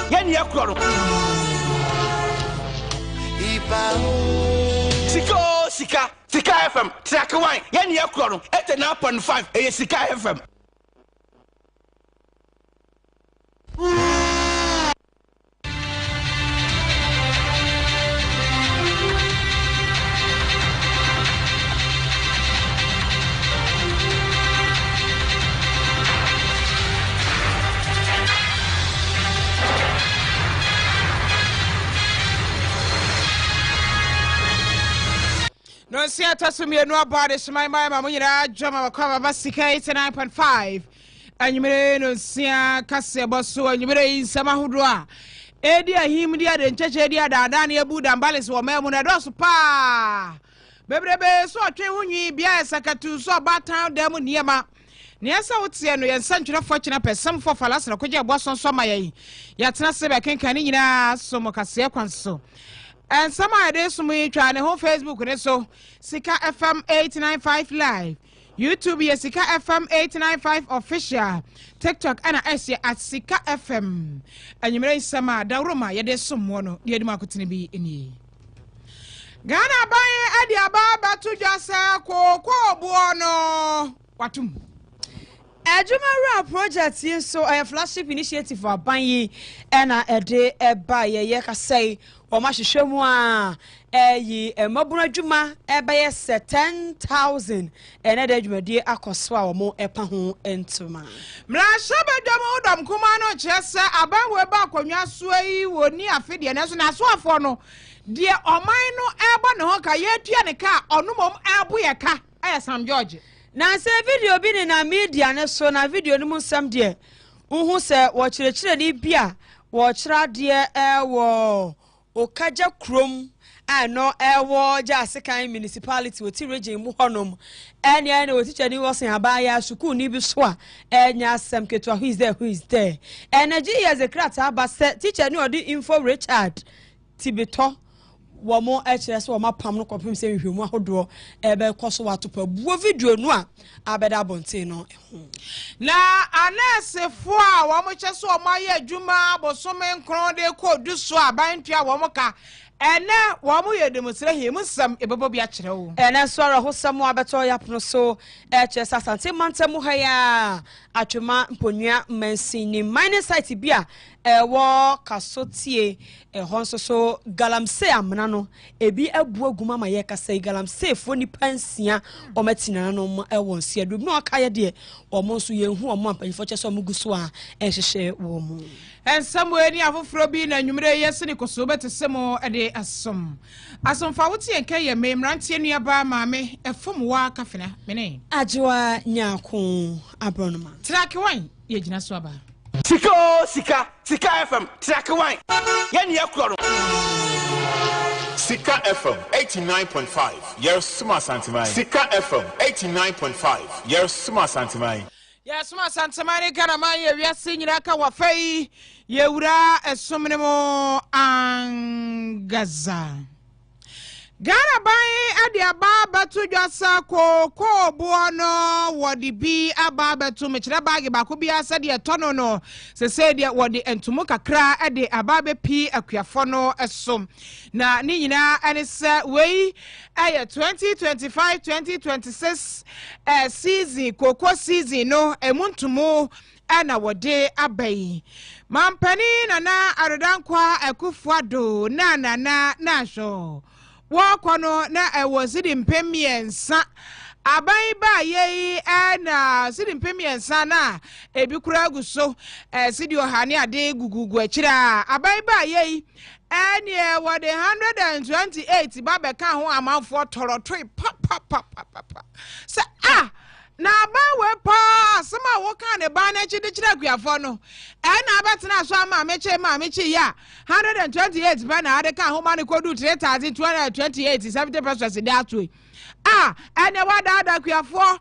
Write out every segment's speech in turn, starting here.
Yen yakro. Sikka FM. Track wine. Yen yakro. 89.5. Sikka FM. No see atasumi no about this my munyira jama kwa ba Sikka 89.5 anyumere no sia kase boso anyumere insama hodo a edi ahim dia de ncheche dia da na ebu da mbales wo memu na doso pa bebrebe so atwe hunwi bia sakatu so batan dem niema niasa wotie no yensa ntwerefo kina pesam fo falas na koje boso so mayen yatena se be kenkan ni nyina so mo kase kwanso. And some ideas to me trying the whole Facebook and so Sikka FM 895 live, YouTube is Sikka FM 895 official, TikTok and I see at Sikka FM. And you may some Daruma, ya there's someone near the market be in ye. Ghana buy Adia Baba to just ko buono. Watum. Ejumara project yin so a flagship initiative for banyi na ede eba ye ka say o ma hwehwe mu a yi emabuna djuma eba ye 10,000 ene de djumadi akoso a wo epa ho entuma mra shabedam udam kuma no chese abanwe ba akonwa so yi woni afede ne so na so afo no de oman no eba ne ho ka ye tua ne ka onomom abo ye ka aye Sam George na se video bi na media ne so na video no mu sam de uhu se wo kirekire ni bia wo kira de wo okaja krom ano ewo ja Sikka municipality wo ti region mu honom ene wo teacher ni wo sen abaya school ni bi so a enya sam keto who is there energy as a crat aba teacher ni odi info Richard Tibeto womo echere so ma pam no kopim se hwehwemu ahodo ebe koso watopa buo video no a abeda bonten no na anese fo a womo che so maye adwuma bosome nkron de ko du so abantua womo ka ene womo ye demonstrate him sam ebebo bia kire wo ene so ara ho sam abeto yapno so eche sasante mantemu ha ya atwema mponua mansini minus site bia ewo kasotie honso so galamse amna no ebi abu aguma ma ye kasa galamse fo ni pansia o matina no ewo nsia du no akaye de o mo so ye hu o mo ampanfo che so muguso a ehhehye wo mu en somewhere ni afoforo bi na nwumre yesi ni koso betesemo ede asomfa wotie enke ye memrantie nuaba maame efom wa kafena mene ajiwa nyako abronoma track wan ye gina so aba Sikka FM. Track wine. Yen yakro. Sikka FM 89.5. Yes, Suma Santimai. Sikka FM 89.5. Yes, Suma Santimai. Yes, Suma Santimai kana man ye wiase nyira ka wa fai ye wura esomne mo angaza. Ghana buy Adia Baba to Jasa ko buono wadi bi ababa to mechira bagi bakubia said ya tono no se said ya wadi entumuka kra ade ababe pi akuafono esom na ni nyina anisa we 2025-2026 season koko season no emuntumu ana wade abai mampani na arodankwa akufuado na sho Wakono na ewosidi mpemiensa abai ba ye na sidi mpemiensa na ebikura guso sidi ohani ade gugugu akira abai ba ye ene wode 128 babe ka ho amanfo torotoi pa sa na ba we pa sama wo kan ne ba na chide chira guafo no na abetena so ama meche ya 128 ba na ade kan ho ma ne kodu 3228 70% dey atwe ene wada ada guafo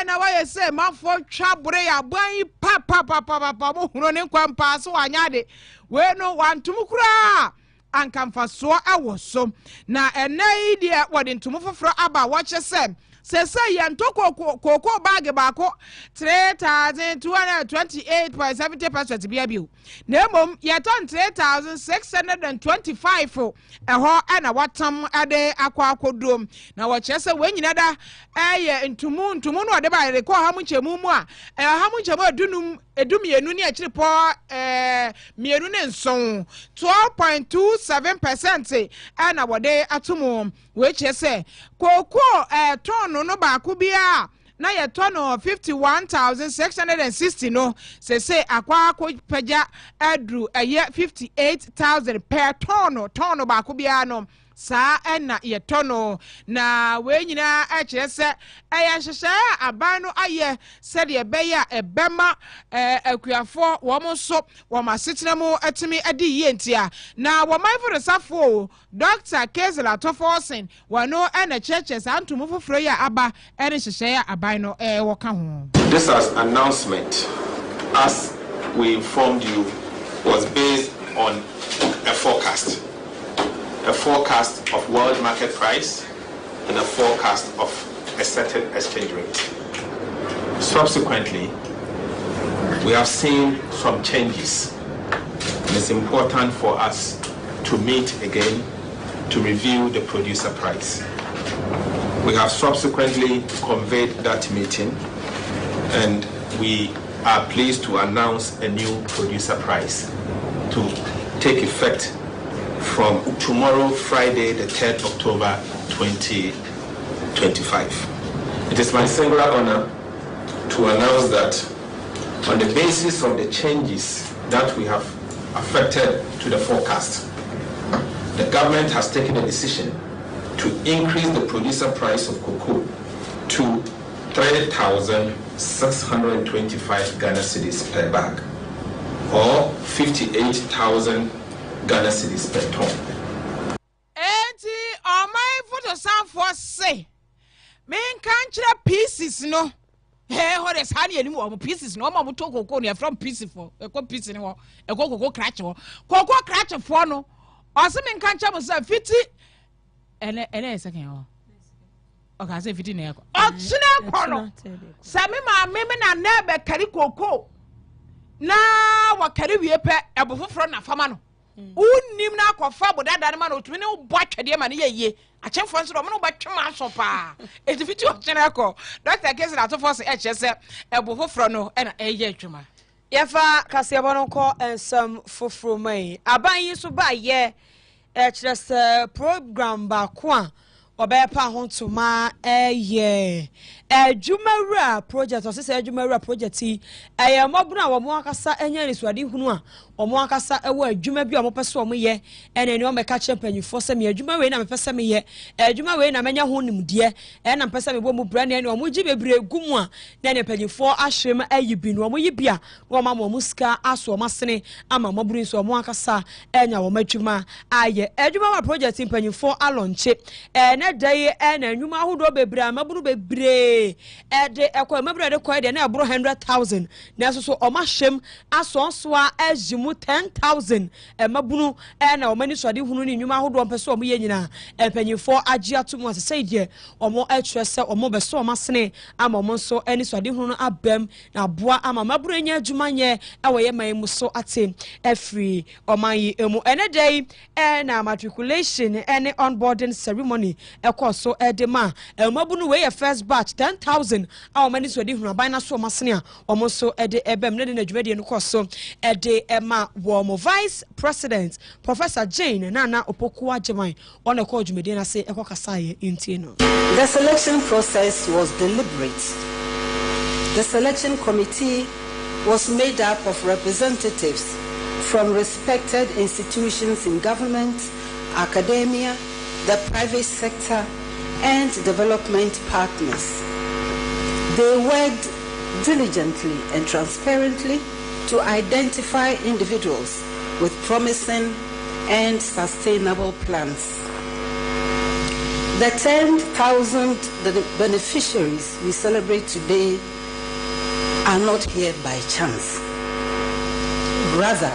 na wa ye say manfo twabore ya ban pa mo huro ne kwampa so anyade we no wantum kura ankamfa so awoso na enai de wode ntum foforo aba wo che say se yanto koko bag baako 3,228.70 bia bio na mom yeton 3,625 eho na watam ade akwa na wo kyese we nyina da ntumu no de ba rekɔ ha mu nkyemu mu a ha mu nkyemu edumienu ne akiripo mienu ne nson 12.27% na wode atomo we kyese koko ton no baako bia na ye tono 51,660 no se akwa pagya adru 58,000 per tono baako bia no sa na ye tono na we nyina a kire se hyehyɛ aban no aye se de beya ebema akuafo wo mo so wo masetena mu atimi adi yie ntia na wo manfo resafo Dr. Kase3 6Pm wano na churches antumu foforo ya aba ene hyehyɛ aban no wo ka ho. This announcement, as we informed you, was based on a forecast of world market price and a forecast of a certain exchange rate. Subsequently, we have seen some changes, and it's important for us to meet again to review the producer price. We have subsequently conveyed that meeting, and we are pleased to announce a new producer price to take effect from tomorrow, Friday, the 3rd October 2025. It is my singular honor to announce that on the basis of the changes that we have affected to the forecast, the government has taken a decision to increase the producer price of cocoa to 3,625 Ghana cedis per bag, or 58,000 Ghana cedis per ton. Enti my photo sound for say men can't pieces no. Hey, what is honey anymore? Pieces no more to cocoa from pieces for a piece in a cocoa cratcher. Cocoa cratcher for no. Also men can't chop 50 and a second. Okay, I say 50 near. Oh, China, Sammy, my women are never carry cocoa. Now, what carry we pay a buff from a famano. Unim na kwa fabo da da man otumi ne botwe de man ye achemfo nso do mo botwe ma so pa etifiti o chena ko Dr. Kase3 6Pm hse ebo foforo no na eye atwuma yefa kase ebo ko ensam foforo mai aban yi so ba ye kire se program ba ko a obepa hontuma eye adwumawura project o se adwumawura project mobuna wo mo akasa enya risuade hunu a omo akasa ewo adwuma bi omo pese omo ye ene ne o meka champanyfo se me adwuma we na me pese me ye adwuma we na menya ho nimde na me pese me bo mu bra ne omo gi bebre gumu a na ne panyfo ahrem ayibi no omo yibia no omo mo muska aso omo sene ama moburu so omo akasa enya wo madwuma aye adwuma project panyfo alonche na dai na adwuma ahodo bebre amaburu bebre de ekwa maburu de kwa de na ebro 100,000 na so omo ahrem aso so a ajimu 10,000 mabunu na omani swade hunu ni nwuma hodo mpese omo ye nyina panyifo agi atomu asese die omo atrese omo beso omo sene ama omo so ani swade hunu abam na boa ama maburu nya adwuma nye ewoye man mu so ate every oman emu enedai na matriculation any onboarding ceremony ekoso edema mabunu we first batch 10,000 a omani swade hunu aban na so omo sene a omo so ede ebam ne na dwumade no koso ede ema wo Vice President Professor Jane Nana Opoku Ajimai on a call Jumedina say Ekokasaye Intino. The selection process was deliberate. The selection committee was made up of representatives from respected institutions in government, academia, the private sector, and development partners. They worked diligently and transparently to identify individuals with promising and sustainable plans. The 10,000 beneficiaries we celebrate today are not here by chance. Rather,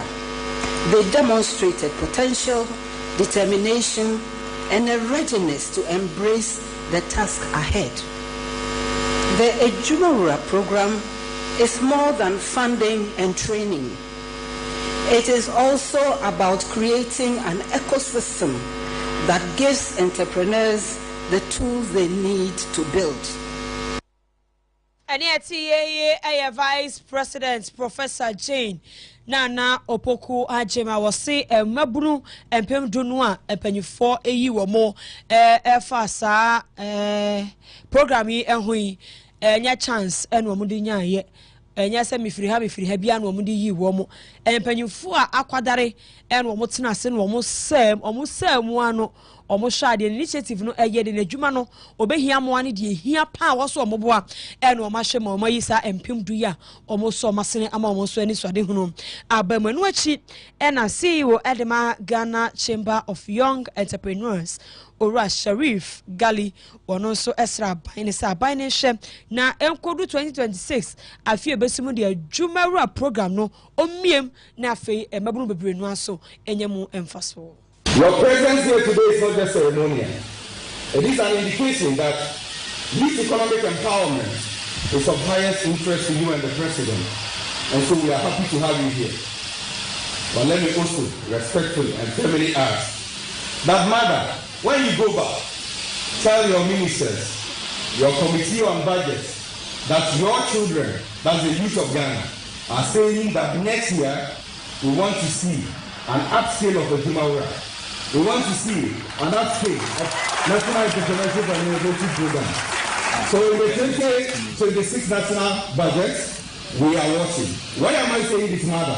they demonstrated potential, determination, and a readiness to embrace the task ahead. The Ejumawura program is more than funding and training. It is also about creating an ecosystem that gives entrepreneurs the tools they need to build. And yet, Vice President Professor Jane Nana Opoku Ajema was say Mabunu and Pem Dunua and Penny 4 AU FASA programming and we chance and Wamudinya yet. Yes, I'm free Habian Wamudi ye womo and Penny 4 Aquadare and Wamotina Sen almost same one. Almost shady initiative no yet in a jumano obey him one di here power so moboa and wamashe moisa and pim duya almost so massing almost any swadihunum abemenuachi and I see you Edema Ghana Chamber of Young Entrepreneurs Ora Sharif Gali or no so Esra Binesa na Enkodu 2026 I fear Besimu the Jumara program no omiem na fe e mabunu bebre no so enyemu emfaso. Your presence here today is not just ceremonial. It is an indication that this economic empowerment is of highest interest to you and the President. And so we are happy to have you here. But let me also respectfully and firmly ask that, Mother, when you go back, tell your ministers, your committee on budgets, that your children, that's the youth of Ghana, are saying that next year we want to see an upscale of the Jumawura. We want to see an upscale of National Entrepreneurship and Innovation Program. So in the 2026 national budget, we are watching. Why am I saying this, Mother?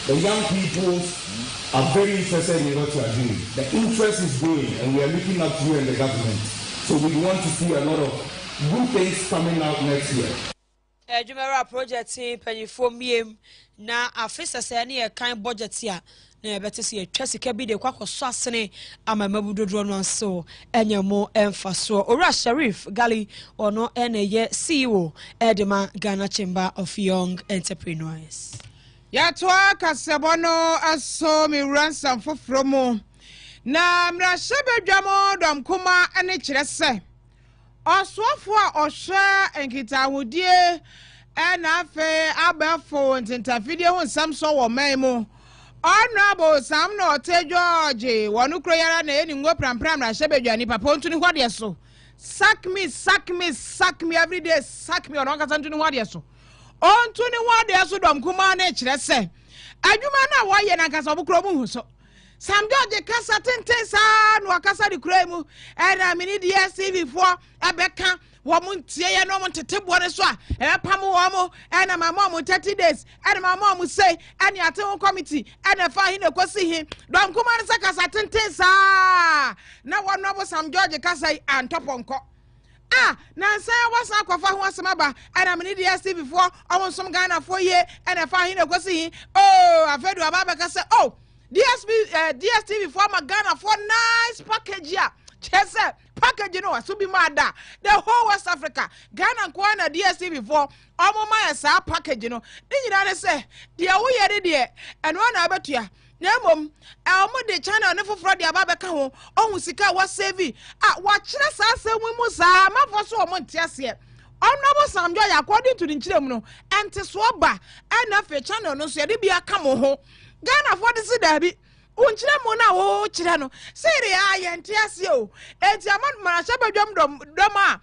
The young people are very interested in what you are doing. The interest is growing, and we are looking up to you and the government. So we want to see a lot of good things coming out next year. Jumara project penny 4 million na afisa say na kind budget here. Na better see a Chesika be the kwako swasene ama mabudodo no so enyemo emfaso Ora Sharif Gali ono ene CEO Edema Ghana Chamber of Young Entrepreneurs. Ya toa kasebono aso mi ransom fofromo na mra shebedwamo dom kuma ene kirese osofo a ohwe enkita wodie ena fe abefo ntintafide ho samso wo memo Honorable Sam no te George wonu kroyara na eni ngo prampram na shebedwani papa ontuni hwade so sack me every day sack me ono kasa ntuni hwade so ontuni hwade so dom kuma na kirese adwuma na wo ye na kasa obukro mu hu so Sam George kasa tenten sa no akasa di kro mu era mini DSTV fo abeka womuntie ye no montete ne so a pam wo na mama 30 days na mama say ani atewo committee na fa hi na kosi hi dom kuma ne sakasa tenten sa na wono bo Sam George kasa antoponko na say wasa akwafa ho asema ba na me dia see before omonsom Ghana for ye na fa hi na kosi hi afedu ababa kasa DSTV for my Ghana for nice package ya chese package no so be mada the whole West Africa Ghana kwa na DSTV for omoma ya sa package no ni nyina ne se de wo ye de eno na abetua na mom omo de channel ne foforo de ababeka ho ohun sika wa save wa kire sa asemu mu sa mafo so omo ntiase Honorable Sam George according to the nchirem no ente so ba na fe channel no so ye de bia ka mo ho Ghana for this dabi unchire mo na wo chire no sire ya ntiase o enti amad mara shabadwam dom a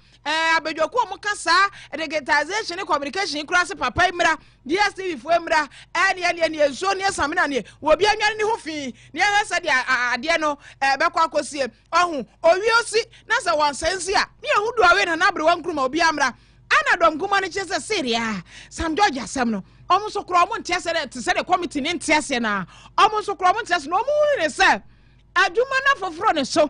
abedwako mo kasa digitization and communication cross papa imra DSTV fo imra ene enso ne samina ne wo bia nwane ne ho fi ne asa de ade no bekwa akosie ohun owiosi na se wonsensi a ne ehudu awe na nabre wankruma obi amra ana dom kuma ne chese sire Sam George asem no omuso kro omo ntiase te se de committee ne ntiase na omuso kro omo ntiase no omo ne se adwuma na foforo ne so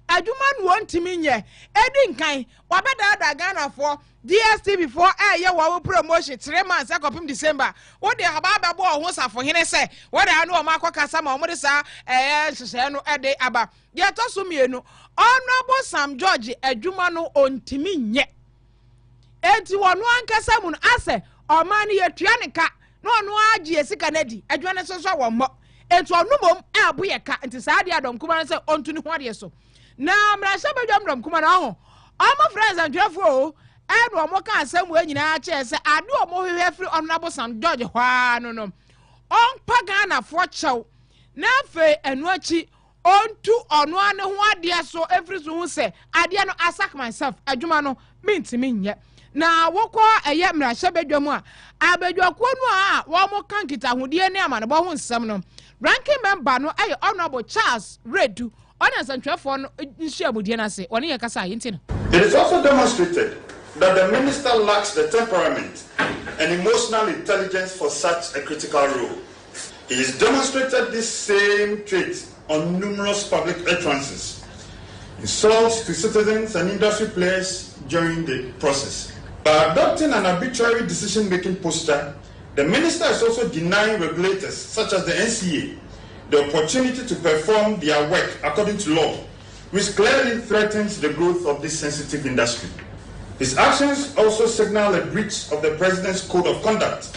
adwuma no ntimi nye edi nkan wabeda Ghana for DSTV for ye wo promotion 3 months akopim December wo de haba bo ho safo hene se wo de anu o makokasa ma omo de sa hyehyɛ no ede aba ye to so mienu Honorable Sam George adwuma no ontimi nye enti wono ankasa mu ase omani ye tuaneka no ono agye Sikka nadi adwane so so wo mo enti onu mom abo ye ka enti saa de adom kuma se ontu ni ho de so na mra sha badwam dom kuma na ho omo friends and twefo and one more can some way in our chairs. I do a more free honorable son George no. On Pagana for chow. Now fe and watchy on two on one what dear so every soon say, I dare not ask myself, a Jumano, mean to me yet. Now, walk a yamra, Shabedoma. I beg your quinoa, one more cankita who dear name and about one summonum. Ranking member no I honorable Charles Red to honors and telephone in Shabudiana say, one year Casa Intin. It is also demonstrated that the minister lacks the temperament and emotional intelligence for such a critical role. He has demonstrated this same trait on numerous public utterances, insults to citizens and industry players during the process. By adopting an arbitrary decision-making posture, the minister is also denying regulators, such as the NCA, the opportunity to perform their work according to law, which clearly threatens the growth of this sensitive industry. His actions also signal a breach of the President's Code of Conduct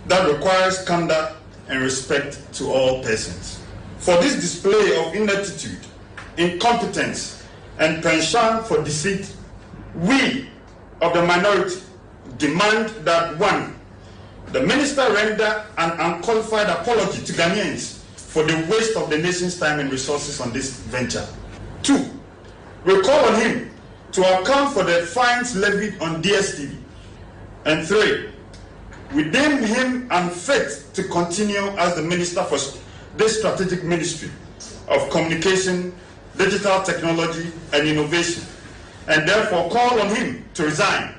that requires candor and respect to all persons. For this display of ineptitude, incompetence, and penchant for deceit, we of the minority demand that 1. The minister render an unqualified apology to Ghanaians for the waste of the nation's time and resources on this venture. 2. We call on him to account for the fines levied on DSTV. And 3. We deem him unfit to continue as the minister for this strategic ministry of communication, digital technology, and innovation, and therefore call on him to resign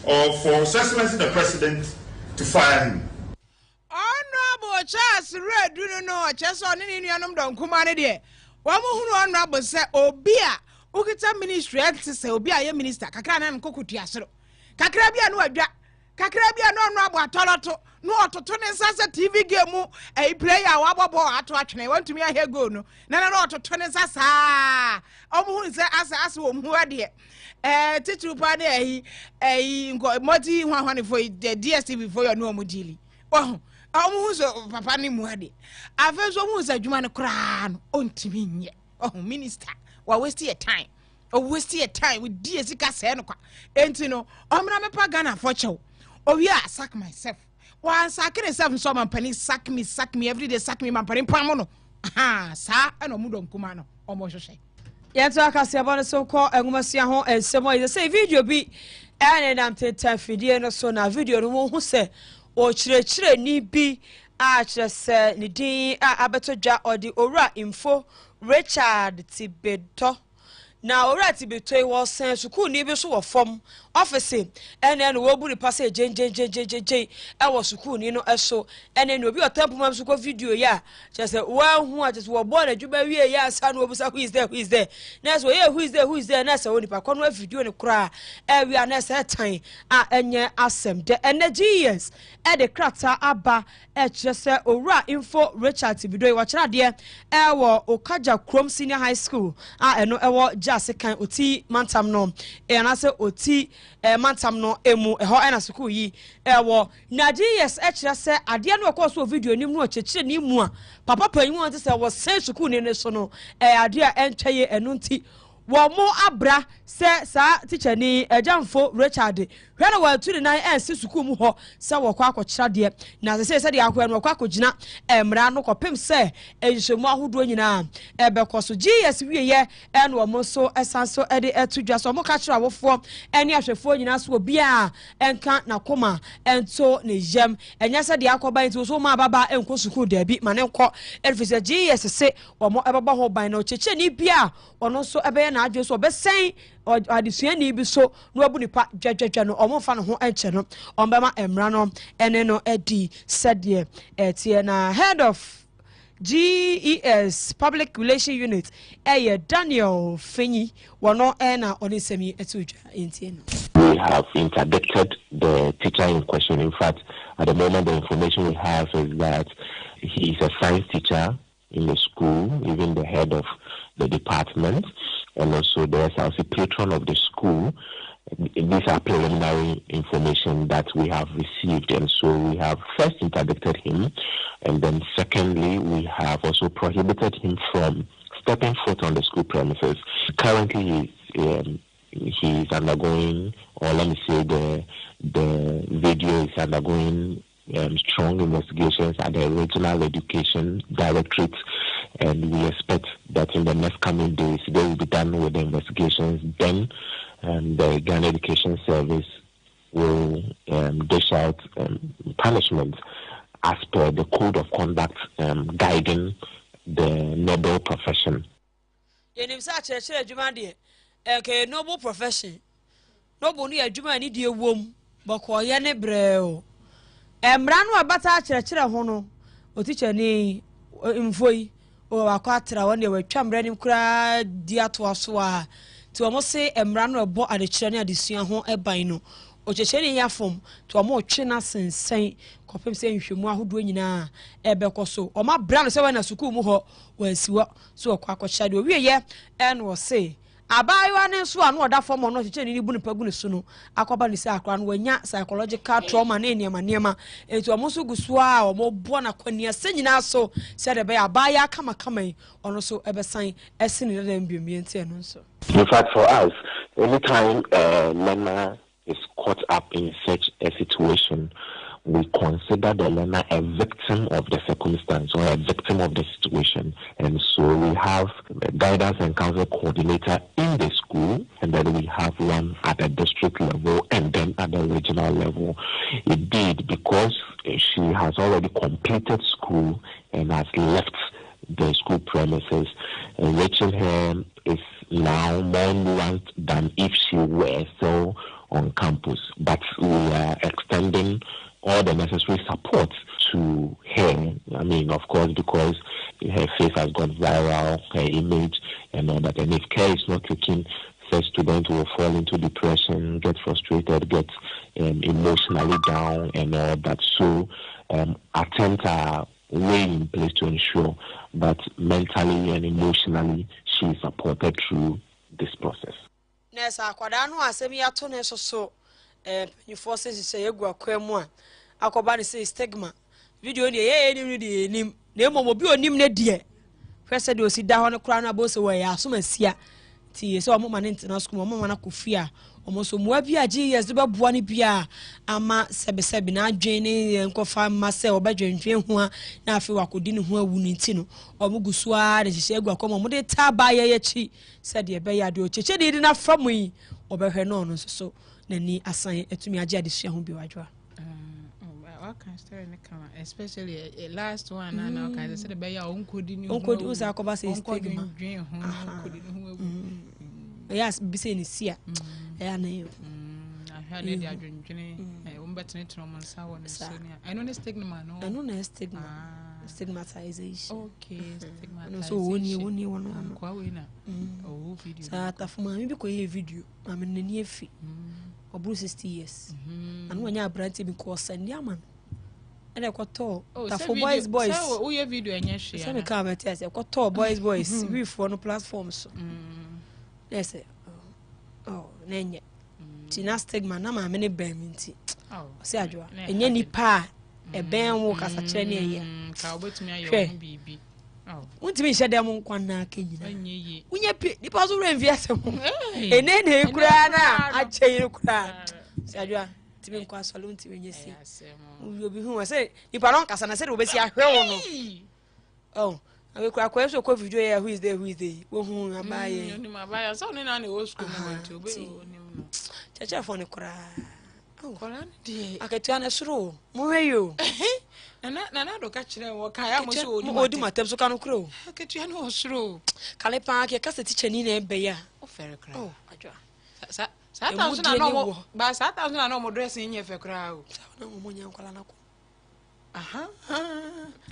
or for His Excellency the President to fire him. Honorable Charles Red, do you know, just on any anum don't come on there. One who honorable say, Obia, Ukita ministry, say, Obia, minister, Kakana and Kokutiasro. Kakrabia no Kakrabia no Toloto, no to turn a TV game, a player, wababo, I want to me a go no. Nana to turn as a who is as who are dear. Titu Pade, a multi 100 for the DSTV for your normal dealing. Oh, almost Papa Nimuadi. I first almost a Jumana crown on to me. Oh, minister, while wasting your time. Or wasting your time with dear Sikka Kase3 6Pm. I'm not a pagana for show. Oh, yeah, sack myself. Once I can have some penny sack me every day, sack me, my penny pamono. Ah, sir, and a mudon kumano, almost say. Yes, I can say about the so called and Masiaho and some way the same video be and I'm taking video so now video who say or chire ni be just say ni din abetoja or the ora info Richard Tibeto. Now, already between was sent to cool neighbors who were from office, and then we'll be passing J. I was cool, you know, so, and then we'll be a temple man's video, yeah. Just a well, who I just were born at Jubilee, yeah, son, who is there. Next, who is there, Nessa, only by Conway video and cry, every unnecessary time, and yeah, ask them, and the GS, at the crater, Abba, at just a ora info Richard Tibeto, watch out, dear, our Okaja Chrome Senior High School, I know our just kan oti mantam no na se oti mantam no emu ho na school yi wo na yes ekira se ade na okoso video ni mu ochechire ni mu a papa panyi won se wo sen school ni so no ade a entwaye enu nti wo mo abra se sa teacher ni Ejamfo Richard hwe na wa tu ni nan ensi school mu ho se wo kwa akokira de na se de akwa no kwa akogina emra no kopem se ehwemu ahodo nyina ebekoso GS wieye en wo mo so esanso ede etudwa so mo ka kira wofo ene ahwefo nyina so obia enka na koma ento ne yem enya se de akoba nti so ma baba enko school da bi mane nko efise GS se wo mo ebaba ho ban na ocheche ni bia ono so ebe na adwe so obesen adisua ni bi so no abu nipa dwedwedwe no omfa no ho enche no ombema emra no ene no edi sede etie na head of GES Public Relation Unit Daniel Fenyi wono na onisemi etudwa entie no. We have interdicted the teacher in question. In fact, at the moment the information we have is that he is a science teacher in the school, even the head of the department, and also there's also patron of the school. These are preliminary information that we have received, and so we have first interdicted him, and then secondly, we have also prohibited him from stepping foot on the school premises. Currently, he's he is undergoing, or let me say the video is undergoing strong investigations at the Regional Education Directorate, and we expect that in the next coming days they will be done with the investigations. Then the Ghana Education Service will dish out punishment as per the code of conduct guiding the noble profession. Noble profession. Noble ni adwuma ni die wom, bako ye ne breo. Emra no abata kyerɛkyerɛ ho no oticha ni mfoi o akwatra won de watwa mra nim kura di ato aso a ti omo se emra no ebo adekyerɛ ne adesua ho eban no okyekye ne yafom ti omo twe na sensen kopem se nhwemu ahodo nyina ebekɔ so omo bra no se wa na sukuu mu ho wansiwo so okwa akɔkya de owie ye en wo se abayiwa ne so anu oda form no cheche ni bu ne pagu ne so no akoba ne se akra no wanya psychological trauma na niema etu omo so guso a omo bo na kwani se nyina so se de be abaya kama ono so ebesan esini de mbiomie ntie no so. In fact, for us, anytime learner is caught up in such a situation, we consider the learner a victim of the circumstance or a victim of the situation. And so we have a guidance and counsel coordinator in the school, and then we have one at the district level and then at the regional level. Indeed, because she has already completed school and has left the school premises, enriching her is now more nuanced than if she were still on campus. But we are extending all the necessary support to her. I mean, of course, because her face has gone viral, her image and all that. And if care is not taken, such students will fall into depression, get frustrated, get emotionally down and all that. So attempts are way in place to ensure that mentally and emotionally she is supported through this process. Nessa Quadano, asemi atone so you forces say egu akwemu a akoba ne say stigma video ne ye nim na emo bi onim ne de fese de osi da ho ne kra na bo se we ya so masia ti se omo ma ne ntena school omo ma na kofia omo so mo abi agi yes de beboa ne bia ama sebe na adwen ne enkofa ma se obadwendwen ho a na afi wakodi ne ho awu ne ti no omo gusu a de hye egu akoma mo de taba ye chi se de be ya de ocheche de na famu yi obehwe no no so nani asan etumi agi adesua ho bi wadwa. What can story ne kama, especially last one na na kan say the be ya onkodi ni onkodi usa akoba say stigma yes bi say ni sia ya na yo ahia ne dia adwendwene umbetene trauma nsa won so ne I know ne stigma no. I know ne stigma stigmatization. Okay, stigmatization. So woni wono kwa we na oh video sa tafuma mi bi ko ye video am ne ni efi obru 60 years anu anya abranti bi ko sandi aman ene ko to tafo boys so wo ye video enya hwe ya me ka meti ase ko to boys we for no platforms yes nenye tina stigma na ma me ne bamenti se adwa enya ni pa e ben wo kasa kire ne ye ka obetumi ayo bibi untimi hye dem nkwan na akanyina unya pi nipa so re mvi asem ene ne kura na akyeyire kura se adwa timi nkwa solo untimi nyesi obi hu se nipa no kasa na se de obesi ahwe wo no awe kura kwa so ko video ya who is there wo hu abaye ni mabaya so ni na ne wo school mo nti obi ni no chacha fo ne kura koran die aketua na suro mo hweyo na do ka kire wo ka ya mo so odi matem so ka no kuro aketua na osuro kale pa ke kasa teacher ni na ebe ya o fere kra adwa sa ta so na no ba sa ta so na no mo dress nye fe kra o na mo nya nkwala na ko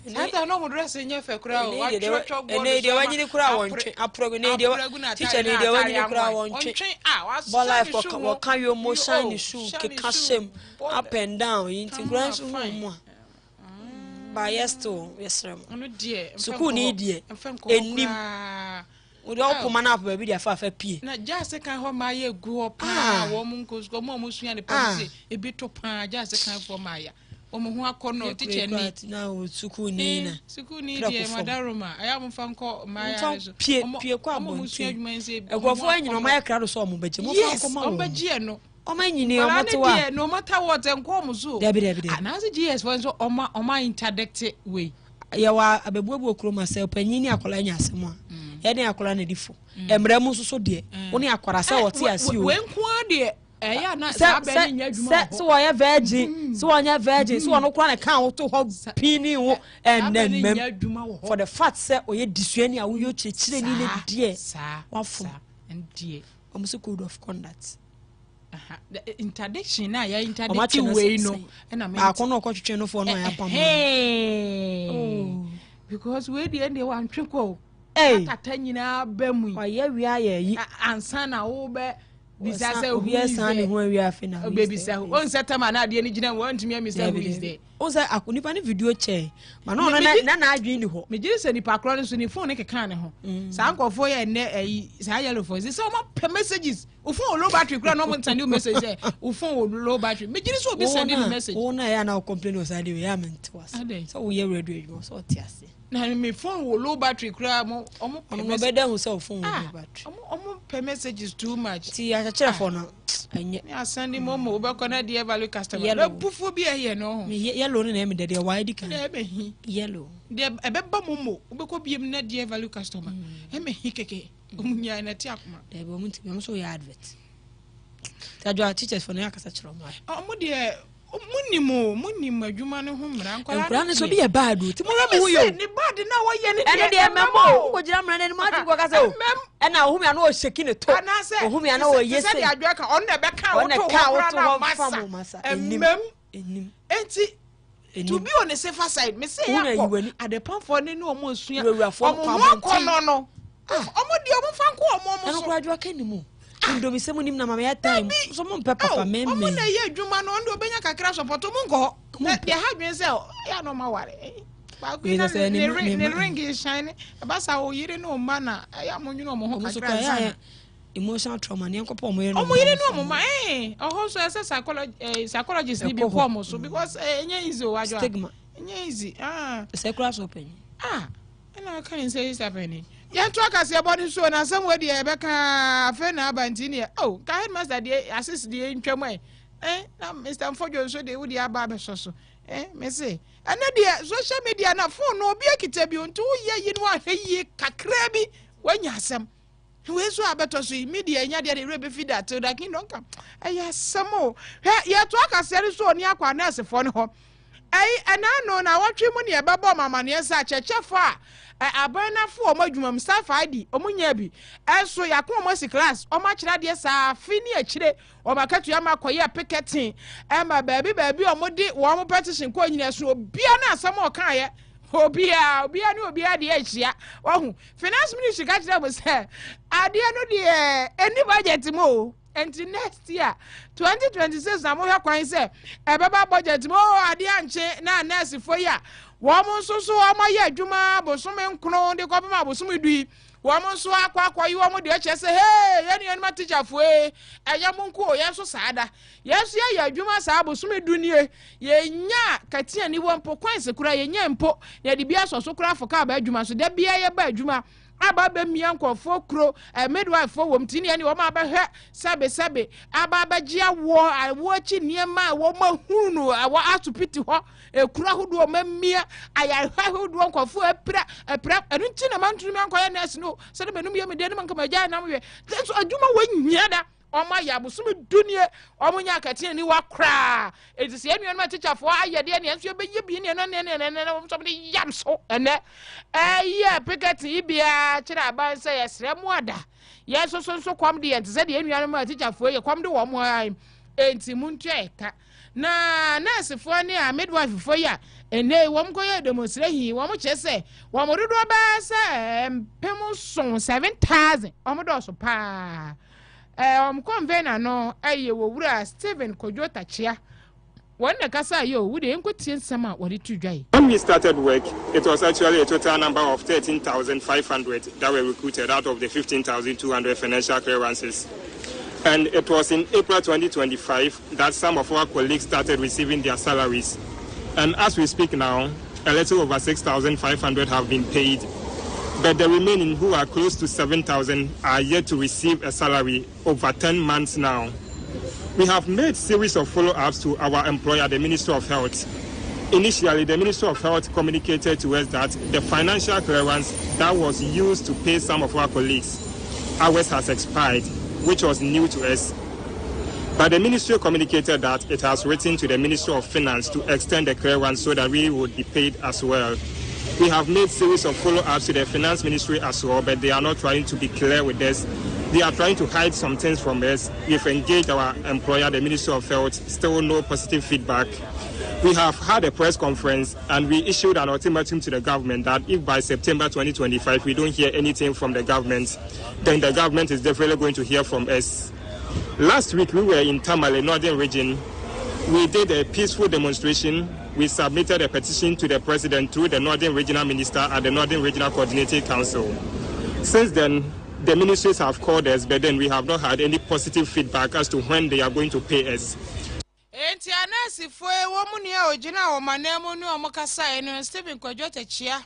sa ta no mo dress nye fe kra o wa chocho go ne de wanyini kra wonche aprogo ne de teacher ne de wanyini kra wonche bo life ko kan yo mo shine shoe ke kasem up and down into grand so mo ba yesto yesrem ono die suku ni die enim odi opoma na ba bi dia fa pie na jase kan ho ma ye gu opa wo mu nkosko mo sua ne police ebi to pa jase kan fo ma ya omo ho akono teacher ni na o sukuni na sukuni die madaroma aya mo fanko maya so pie kwa abonti egofo anyina o maya kra do so omo beje mo fanko ma o beje no o ma nyini o motowa no matter what enko mo so debi anazi GS for so o ma interdict way ya wa abebuebu okroma se opanyini akola nya asem a ye ne akola na difo emre mu so de wo ne akwara se wote asi o wenko de ya na sabe ni adwuma so wo ya virgin so wo nya virgin so wo kora na kan wo to ho pini wo and then mem for the fact say o ye disuani a wo yo chechire ni na die wafo ndie o musu code of conduct the interdiction na ya interdict way no na me akono okotwetwe no fo no ya pam because we dey dey wan tweko atata nyina bamu oye wi ayi ansa na wo be bisa say obi esan ne ho wi afi na o baby say on setama na de ni gina won tumi am say who is there o say akonipa ne video che ma no na adwen ni ho me gire say ni pakro ne so ni phone ne keka ne ho sa ankofo ye ne ayi sa yellow phone say o ma messages o phone low battery kra no mo ntane o message say o phone low battery me gire so obi send the message o na ya na o complain o say we ya ment was so we hear radio so ti ase na me phone wo low battery kra mo no be dem so phone low battery omo per messages too much ti ya chere for no enye me asandi momo o be kona de value customer na bufo bi ehie no me yellow ne me de wide kan e be hi yellow de e be ba momo o be ko biem na de value customer e me hi keke omunya na ti akoma de be omunti me so ya advert tajwa teachers for no yakasa chiro ma omo de munnim adwuma ne ho mra nkora ne so bi ye bad o ti mo ra mo yo ni bad na wo ye ne ene de memo ko gira mra ne mo ati ko ka se o ena ohumi ana o sheki ne to ohumi ana o yese se de adwa ka on na be ka wo to masa enim enti to be on the safer side me say ya ko adepan for ne no mo asua omo ko no omo di omo fan ko omo so eno ko adwa ka ni mu ndo mi semu nim na mama ya time so mo mpe papa meme omo na ye adwuma no ndo benya kakra support mo nko de ha dwen se ya no ma ware ba ku na ne ring is shine ba sa o yire no ma na ya mo nwunu mo ho kakra ya emotional trauma ne nkopo mo yire no mo ma oho so ese psychologist ni bi ko mo so because enye easy o wadwa stigma enye easy psychologist open ina kan say is happening ya to aka se body so na some way dey be ka afa na abanti ne ka headmaster dey assist dey ntwam na Mr. Mfojo so dey wo dey aba be so me say ana dey social media na phone no obi akita bi onto ye yi no ahwe kakra bi wanya asem we so abeto so media nya dey rebe feed that to the kingdom come ya samo ya to aka se so ni akwa na asefo ne ho ana no na watwe mu ne e bebo mama ne sa chechefo abana fu omadwuma mstaff ID omunya bi eso yakon omosi class omachira de sa fini akire omakatu ya makoye picketing ma baabi omodi wo petition ko nyina so obia na asam okan ye obia ni obia de ahia wahu finance ministry ka kire mo say ade no de any budget mo until next year 2026 na mo hwa kwan say ebeba budget mo ade anche na nurse fo ya womo so amaye adwuma bosome nkro de ko bema bosome dui womo so akwa yi womo de eche se hey ye ni ma teacher fo eye monko ye so saada yeso ye adwuma saa bosome dunie ye nya katia ni wompo kwan se kura ye nya mpo ye de bia so kura fo ka ba adwuma so de bia ye ba adwuma aba be mia nkofo kro midwife fo wom tini ani wo ma ba hwe sabe aba ba gia wo chi niema wo ma hunu awo atupiti ho ekura hodo ma mia ayahwa hodo nkofo epra enu ti na mantunu mi ankoye nurse no se de benum ye me de man kama gya na mwe so adwuma wo nyia da oma ya bosome dunie omunya akatia ni wakra etise enu ma teacher fo ayede ne enso be ye bi ne no so be yam so ene ye picket ibia kira abanse yesre mu ada yeso so kwam de ente se de enu ma teacher fo ye kwam de wo mo enti muntu eka na nurse fo ne a midwife fo ya ene wo mko ye demonstrate hi wo mo chese wo mo dodo ba se mpem so 7000 o mo do so pa convener no aye wo wura Steven Kojota chia wanda kasa yo wude enkotie nsema wori tudwai. When we started work, it was actually a total number of 13,500 that were recruited out of the 15,200 financial clearances. And it was in April 2025 that some of our colleagues started receiving their salaries. And as we speak now, a little over 6,500 have been paid, but the remaining, who are close to 7,000, are yet to receive a salary over 10 months now. We have made series of follow-ups to our employer, the Ministry of Health. Initially, the Ministry of Health communicated to us that the financial clearance that was used to pay some of our colleagues, ours has expired, which was new to us. But the ministry communicated that it has written to the Ministry of Finance to extend the clearance so that we would be paid as well. We have made series of follow-ups to the Finance Ministry as well, but they are not trying to be clear with us. They are trying to hide some things from us. We've engaged our employer, the Ministry of Health, still no positive feedback. We have had a press conference and we issued an ultimatum to the government that if by September 2025 we don't hear anything from the government, then the government is definitely going to hear from us. Last week we were in Tamale, Northern Region. We did a peaceful demonstration. We submitted a petition to the president through the Northern Regional Minister at the Northern Regional Coordinating Council. Since then, the ministries have called us, but then we have not had any positive feedback as to when they are going to pay us. Enti anasi fo womuni ya ojina omanemu ni omukasa eno Stephen Kojote chia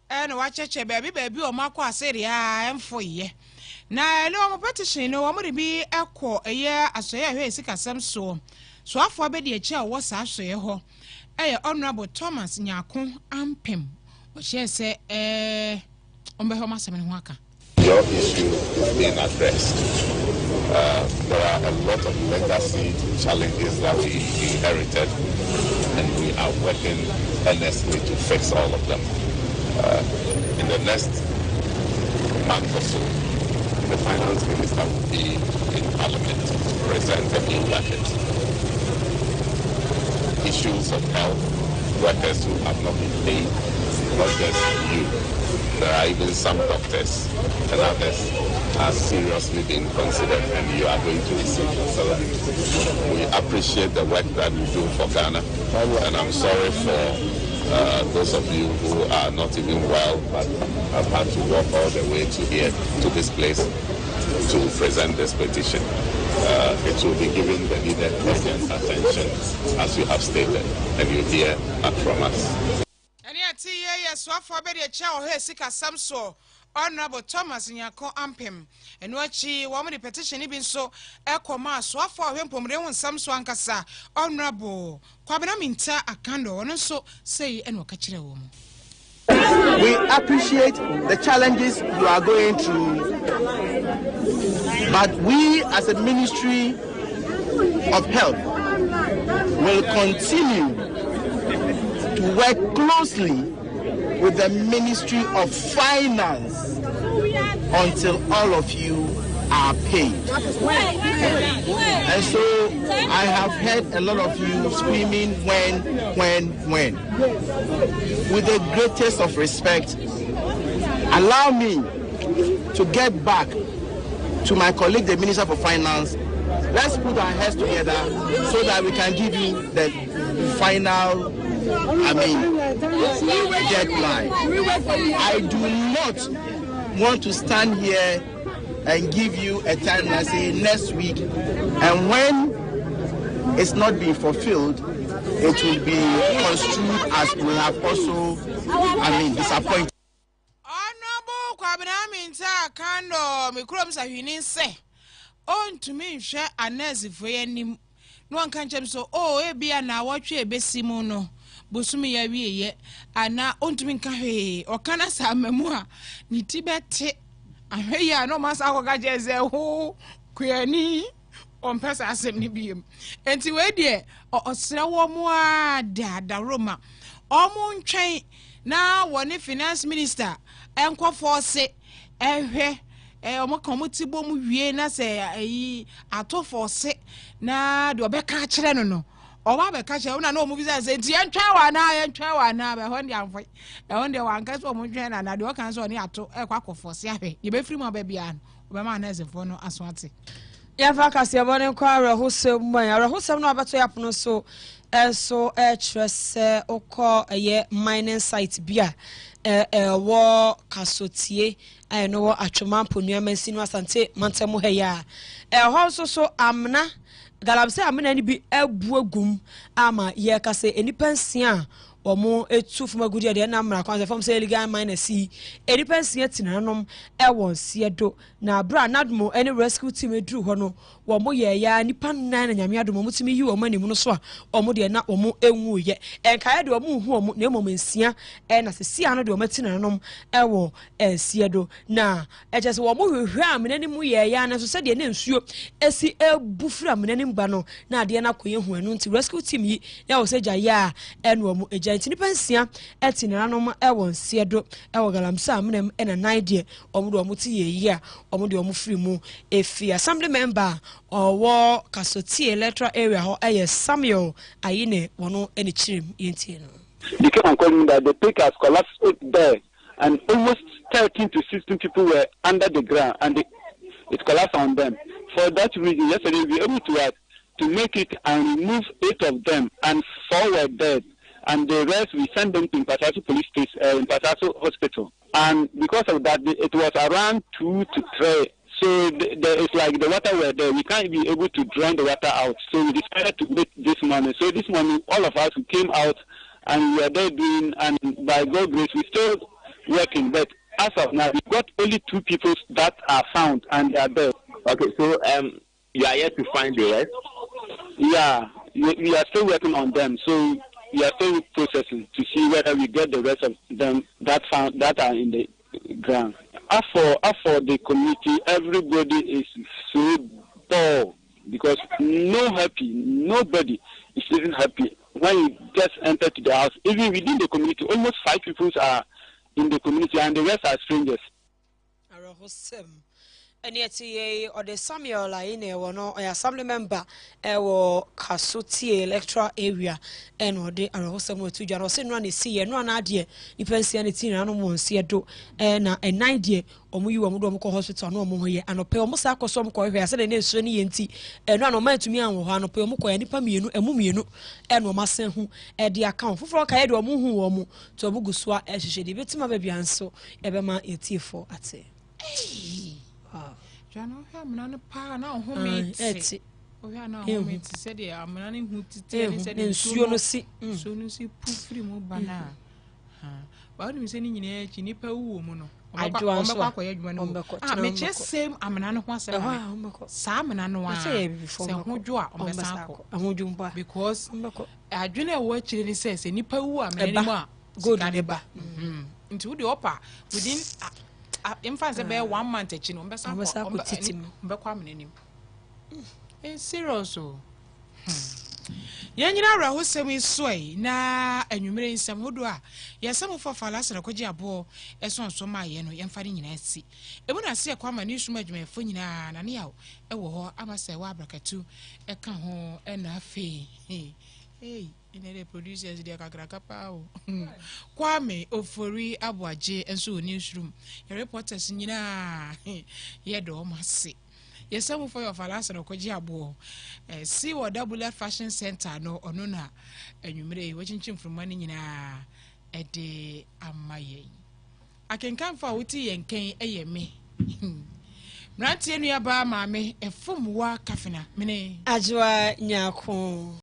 eno wacheche baby omako aseri ya emfoye na eno omopetition no omuribi ekọ eye asoye hwe Sikka Kase3 so afọ abedi echi a wo sa asoye ho Honorable Thomas Nyako Ampem o che se ombe ho masemene ho aka. Your issue is being addressed. There are a lot of legacy challenges that we inherited, and we are working earnestly to fix all of them. In the next month or so, the Finance Minister will be in Parliament to present a new budget. Issues of health, workers who have not been paid, not just you. There are even some doctors and others are seriously being considered, and you are going to receive your salary. We appreciate the work that you do for Ghana, and I'm sorry for those of you who are not even well, but have had to walk all the way to here, to this place, to present this petition. It will be given the needed urgent attention, as you have stated, and you hear back from us. So for better chow here Sikka Kase3 Honorable Thomas Nyako Ampem and wachi woman the petition even so ekoma so for him pomre samso ankasa Honorable Kwabena Minta Akando and so say and wakachire wo. We appreciate the challenges you are going through, but we as a Ministry of Health will continue to work closely with the Ministry of Finance until all of you are paid. And so I have heard a lot of you screaming when. With the greatest of respect, allow me to get back to my colleague, the Minister for Finance. Let's put our heads together so that we can give you the final deadline. I do not want to stand here and give you a time and say next week, and when it's not being fulfilled, it will be construed as we have also, disappointed. Honorable Kwabena Minta Akando, Mikrom Sahinin say, on to me, share a nurse for any one can't so, ebia na watch a besimono. Busumi ya wiye ana ontuminka he okana sa memua ni tibete ahweya no masa akogaje ze ho kwani ompesa asem ni biem enti we de osra wo mu a da Roma omu ntwen na woni finance minister enko force ehwe omoka omutibo mu wie na se ayi ato force na de obeka kire no Owa be kache una no movie say nti yentwa wa na be hon dia mfo hon dia wan kaso mo twen na de o kan so ni ato ekwa akofose ahwe ye be free mo ba bia no be ma na ezefo no aswate ya fa kase bone kwa rahusem no abeto yapono so so trese okọ eye mining site bia wo kasotie no atwema ponua mansi no asante mantemu he ya ho so amna galamse amena ni bi ebuagum ama ye ka se enipa nsia omo etu fuma gudi de na mra kwanse fam se legal minus enipa nsia tinanom ewon siedo na bra nadmo any rescue team edru ho no wo mo ye ya nipa nan na nyame adom mo timi yi wo manimu no so a omo de na omo enwu ye enkae de omo hu omo na emom nsia na se sia no de omo tinanom ewo siedo na ejese wo mo hwehwe amena ni mu ye ya na so se de na nsuo esi ebufura amena ni mba no na de na koye hu anu nti rescue team yi ya wo se gya ya eno omo enti nipa nsia etinaranom ewon siedo ewo galamsa amnem ena naide omo do omo ti ye a omo de omo free mu efi assembly member owo Kase3 electoral area ho Samuel Ayine wono eni chirim yentie no. They kept on calling that the peak has collapsed there and almost 13 to 16 people were under the ground and it collapsed on them. For that reason, yesterday we were able to make it and remove 8 of them and 4 were dead. And the rest we sent them to Impataso police station, Impataso hospital. And because of that, it was around 2 to 3. So it's like the water were there. We can't be able to drain the water out. So we decided to make this morning. So this morning, all of us who came out and we are there doing, and by God's grace, we're still working. But as of now, we got only 2 people that are found and they are dead. Okay, so you are yet to find the rest? Yeah, we are still working on them. So we are still processing to see whether we get the rest of them that are in the ground. As for the community, everybody is so dull because nobody is even happy. When you just enter to the house, even within the community, almost 5 people are in the community and the rest are strangers. Enieti or the Samuel Ayine wono assembly member ewo Kase3 electoral area eno de arosem otu jaro se no na see no na ade ni pensia ne tin no mo nsie do na enan de omo yi omo do omo ko hospital no omo hoye anope omo sa akoso ko hwe ase na nsuo ne yenti eno ano mantumi anwo ho anope omo ko ya nipa mienu emu mienu eno ma sen hu e de account foforo ka ye de omo hu omo to omo gusua ehhehye de betima ba bianso ebema etifo ate Jano amna pa na ho meti. Ohia na ho meti se de amna ne hu tite se de nsuo no si so no si pufri mu bana. Ba ni se ni nyina echi nipa wuwo mu no. Omba akoye adwuma no. Me che same amna no ho asem. Sa amna no a. Se ho dwo a ombesa ko. Ahodwo mba because adwene e wo akire ni se nipa wuwo amna ni mu a good neba. Nti wo de opa within infancy be 1 month echi no mbesa ko titim mbekwa mnanim serious o yenyina ra hosem isoi na anwumere nsem hodo a yesem fofala sere kwaji abo esonso ma ye no yemfare nyina asi ebu na se kwa ma ni suma adwuma efo nyina na ne yawo ewo ho amase wa abrakatu eka ho na afi inere producers dia kakraka pa o Kwame Ofori Abuaje enso newsroom your reporters nyina ye do mase yesam for your falasa no kwaji abo see what double fashion center no ono na anwumere wachinchim from mani nyina ede amaye akenkan fa wuti yenken eyeme Mrantie nuaba maame efum wa kafena mene ajwa nyako